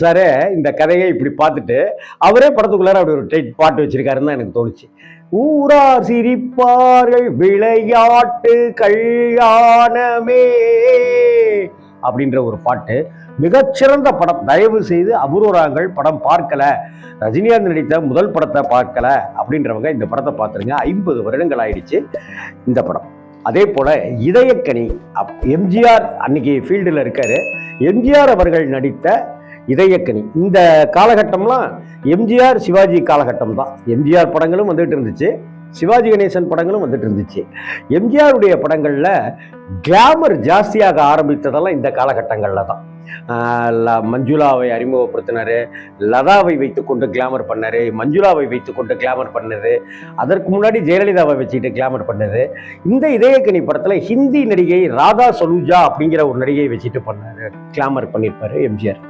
சாரே இந்த கதையை இப்படி பார்த்துட்டு அவரே படத்துக்குள்ளார அப்படி ஒரு டைட் பாட்டு வச்சிருக்காருன்னு தான் எனக்கு தோணுச்சு. ஊரார் சிரிப்பார்கள் விளையாட்டு கல்யாணமே அப்படின்ற ஒரு பாட்டு. மிகச்சிறந்த படம். தயவு செய்து அபூர்வராங்கள் படம் பார்க்கல, ரஜினிகாந்த் நடித்த முதல் படத்தை பார்க்கல அப்படின்றவங்க இந்த படத்தை பார்த்துருங்க. 50 வருடங்கள் ஆயிடுச்சு இந்த படம். அதே போல இதயக்கனி, எம்ஜிஆர் அன்னைக்கு ஃபீல்டில் இருக்காரு. எம்ஜிஆர் அவர்கள் நடித்த இதயக்கனி, இந்த காலகட்டம்லாம் எம்ஜிஆர் சிவாஜி காலகட்டம் தான். எம்ஜிஆர் படங்களும் வந்துட்டு இருந்துச்சு, சிவாஜி கணேசன் படங்களும் வந்துட்டு இருந்துச்சு. எம்ஜிஆருடைய படங்கள்ல கிளாமர் ஜாஸ்தியாக ஆரம்பித்ததெல்லாம் இந்த காலகட்டங்கள்ல தான். மஞ்சுளாவை அறிமுகப்படுத்தினாரு, லதாவை வைத்துக்கொண்டு கிளாமர் பண்ணாரு, மஞ்சுளாவை வைத்துக்கொண்டு கிளாமர் பண்ணது, அதற்கு முன்னாடி ஜெயலலிதாவை வச்சுக்கிட்டு கிளாமர் பண்ணது. இந்த இதயக்கனி படத்துல ஹிந்தி நடிகை ராதா சலூஜா அப்படிங்கிற ஒரு நடிகையை வச்சுட்டு பண்ணாரு, கிளாமர் பண்ணியிருப்பாரு எம்ஜிஆர்.